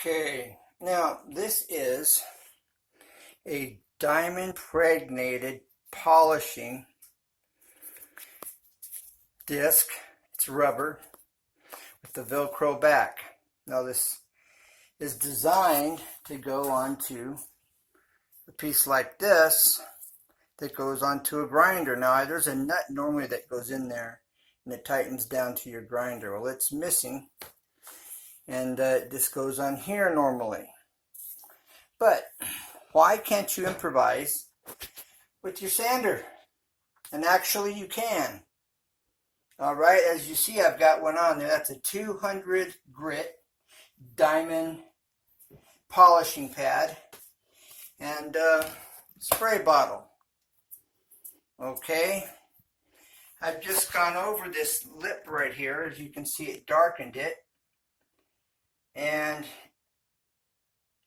Okay, now this is a diamond impregnated polishing disc. It's rubber with the Velcro back. Now this is designed to go onto a piece like this that goes onto a grinder. Now there's a nut normally that goes in there and it tightens down to your grinder. Well, it's missing, and this goes on here normally. But why can't you improvise with your sander? And actually you can. Alright, as you see, I've got one on there. That's a 200 grit diamond polishing pad and spray bottle. Okay, I've just gone over this lip right here. As you can see, it darkened it, and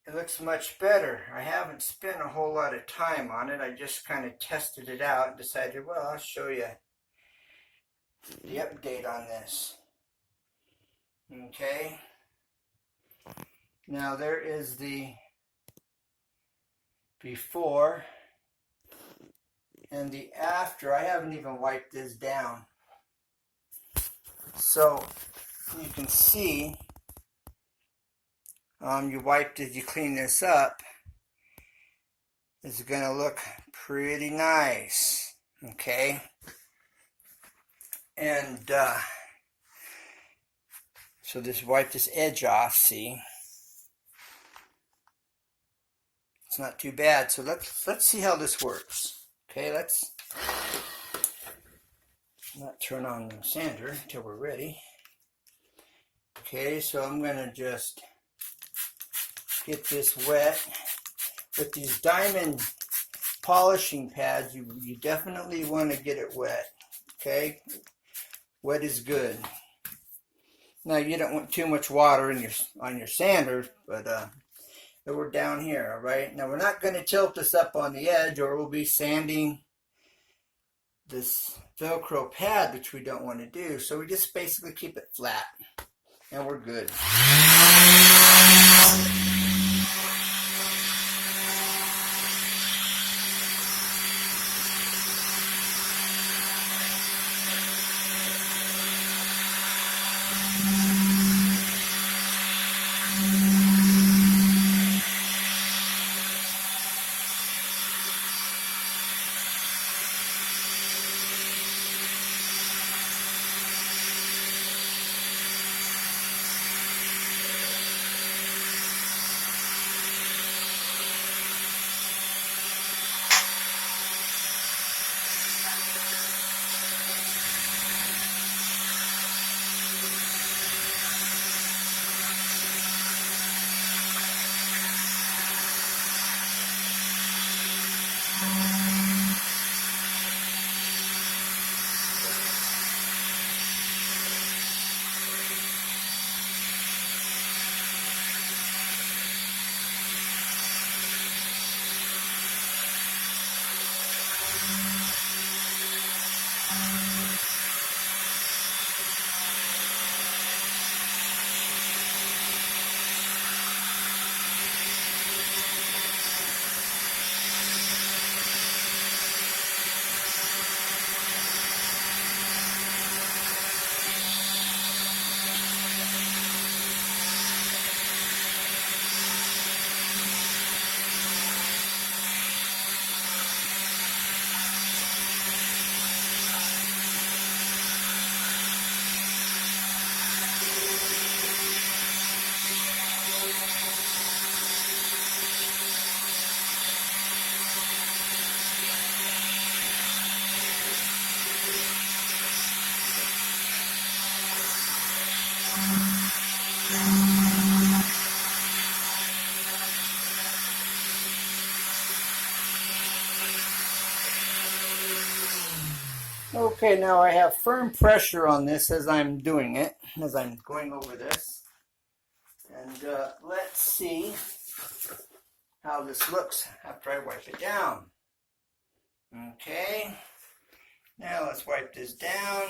it looks much better. I haven't spent a whole lot of time on it. I just kind of tested it out and decided, well, I'll show you the update on this. Okay, now there is the before and the after. I haven't even wiped this down, so you can see you wiped it, you clean this up, it's going to look pretty nice. Okay, and so just wipe this edge off. See, it's not too bad. So let's see how this works. Okay, let's not turn on the sander until we're ready. Okay, so I'm going to just get this wet. With these diamond polishing pads, you definitely want to get it wet. Okay, wet is good. Now you don't want too much water in on your sander, but we're down here. All right, now we're not going to tilt this up on the edge, or we'll be sanding this Velcro pad, which we don't want to do. So we just basically keep it flat, and we're good. Okay, now I have firm pressure on this as I'm doing it, as I'm going over this. And let's see how this looks after I wipe it down. Okay, now let's wipe this down.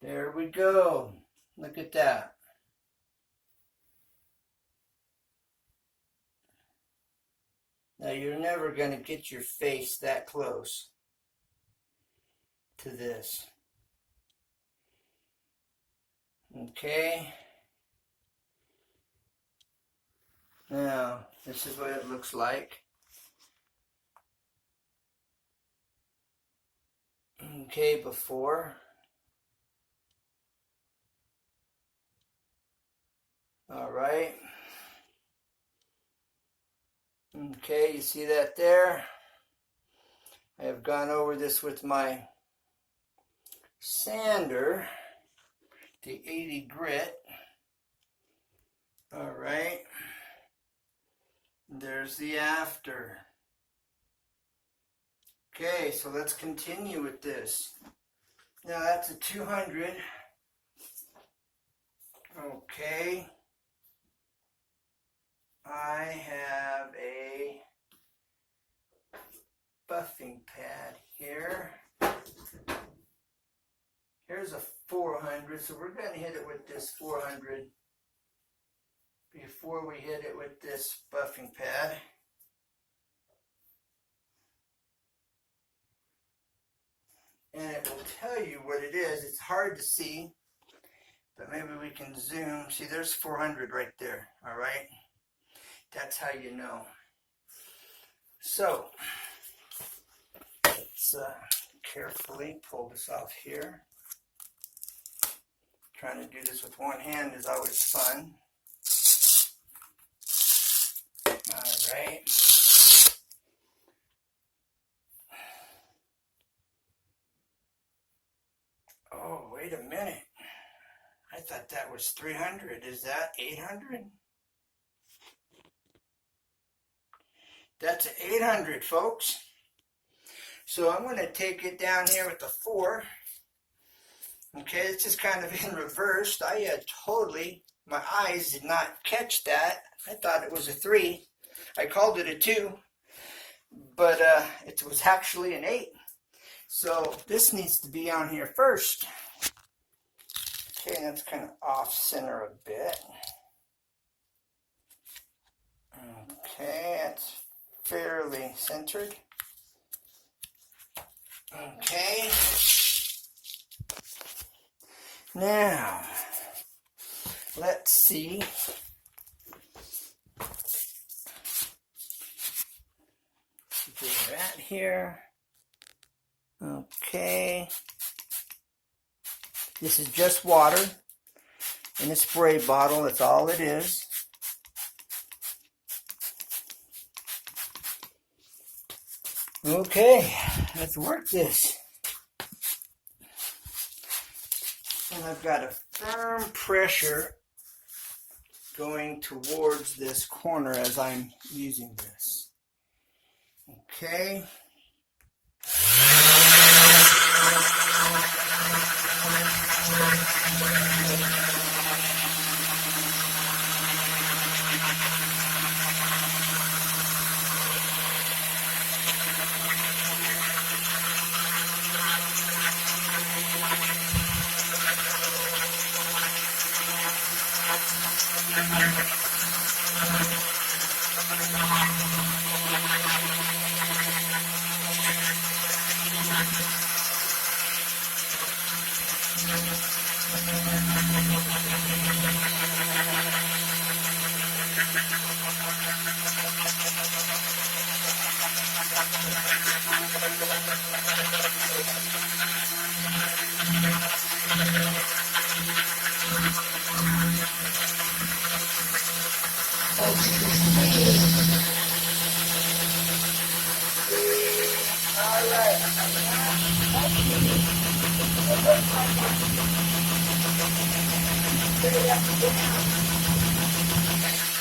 There we go. Look at that. Now you're never going to get your face that close to this. Okay. Now, this is what it looks like. Okay, before. All right. Okay, you see that there? I have gone over this with my sander, the 80 grit. All right. There's the after. Okay, so let's continue with this. Now that's a 200. Okay. I have a buffing pad here. Here's a 400, so we're going to hit it with this 400 before we hit it with this buffing pad. And it will tell you what it is. It's hard to see, but maybe we can zoom. See, there's 400 right there, all right? That's how you know. So, let's carefully pull this off here. Trying to do this with one hand is always fun. All right. Oh, wait a minute. I thought that was 300. Is that 800? That's 800, folks. So I'm going to take it down here with the 4. Okay, it's just kind of in reverse. I had my eyes did not catch that. I thought it was a 3. I called it a 2, but it was actually an 8. So this needs to be on here first. Okay, that's kind of off center a bit. Okay, that's fairly centered. Okay. Now, let's see. Where we're at here. Okay. This is just water in a spray bottle. That's all it is. Okay, let's work this. And I've got a firm pressure going towards this corner as I'm using this. Okay.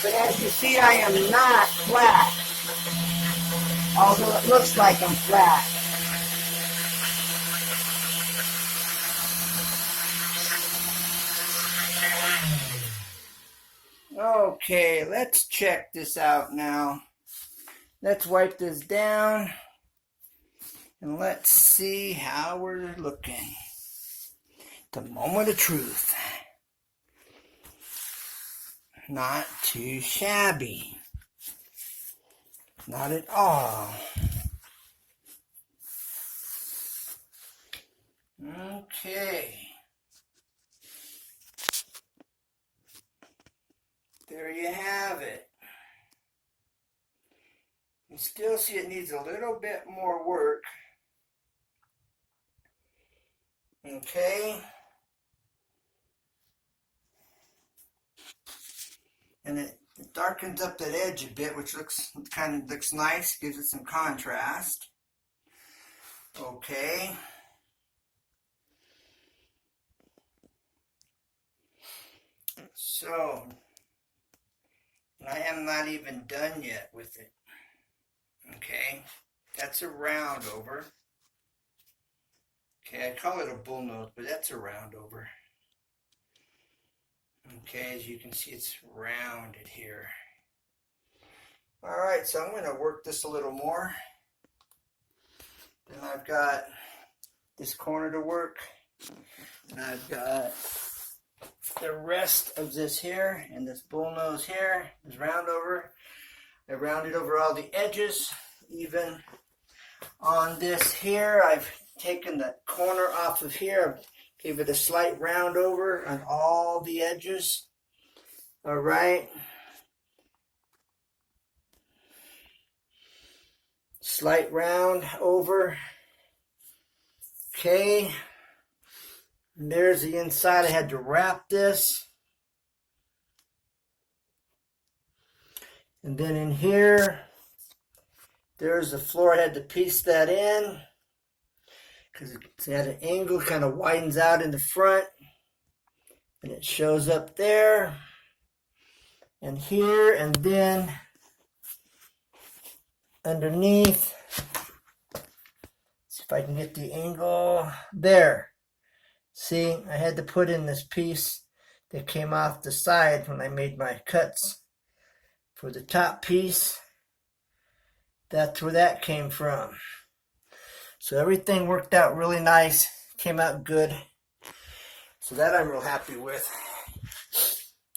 But as you see, I am not flat, although it looks like I'm flat. Okay, let's check this out now. Let's wipe this down and let's see how we're looking. The moment of truth. Not too shabby. Not at all. Okay. There you have it. You still see it needs a little bit more work. Okay. And it darkens up that edge a bit, which looks nice, gives it some contrast. Okay. So, I am not even done yet with it. Okay, that's a round over. Okay, I call it a bull nose, but that's a round over. Okay, as you can see, it's rounded here. All right, so I'm going to work this a little more. Then I've got this corner to work. And I've got the rest of this here, and this bull nose here is round over. I rounded over all the edges, even on this here. I've taken the corner off of here, gave it a slight round over on all the edges. All right. Slight round over. Okay. And there's the inside. I had to wrap this. And then in here, there's the floor. I had to piece that in because it's at an angle, kind of widens out in the front. And it shows up there and here, and then underneath. See if I can get the angle there. See, I had to put in this piece that came off the side when I made my cuts for the top piece. That's where that came from. So everything worked out really nice, came out good. So that I'm real happy with.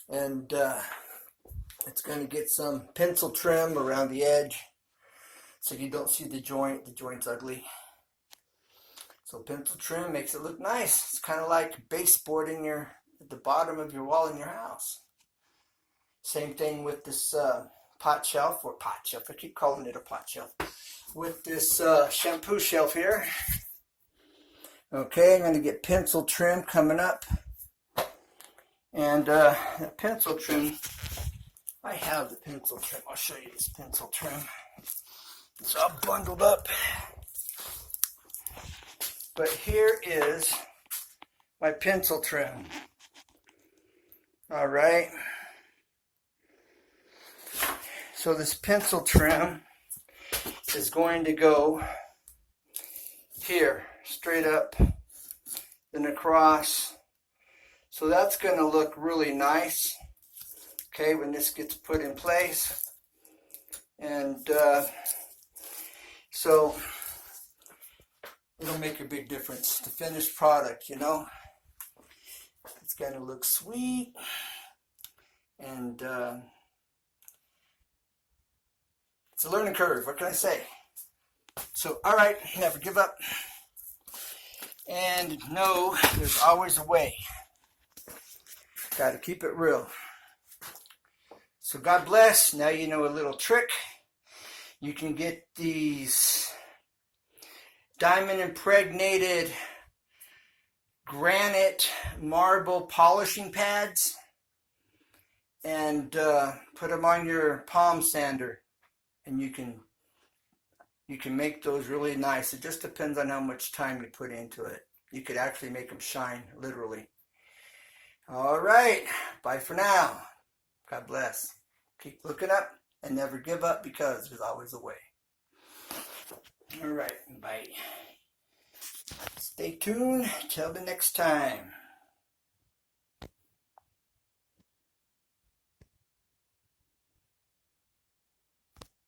And it's going to get some pencil trim around the edge so you don't see the joint. The joint's ugly. So pencil trim makes it look nice. It's kind of like baseboarding at the bottom of your wall in your house. Same thing with this pot shelf. I keep calling it a pot shelf. With this shampoo shelf here. Okay, I'm going to get pencil trim coming up. And the pencil trim, I have the pencil trim. I'll show you this pencil trim. It's all bundled up. But here is my pencil trim. All right. So this pencil trim is going to go here, straight up, then across. So that's going to look really nice, okay, when this gets put in place. And so it'll make a big difference. The finished product, you know. It's going to look sweet. And it's a learning curve. What can I say? So, all right, never give up. And know there's always a way. Got to keep it real. So God bless. Now you know a little trick. You can get these diamond impregnated granite marble polishing pads and put them on your palm sander, and you can make those really nice. It just depends on how much time you put into it. You could actually make them shine, literally. All right, bye for now. God bless. Keep looking up and never give up, because there's always a way. All right, bye. Stay tuned till the next time.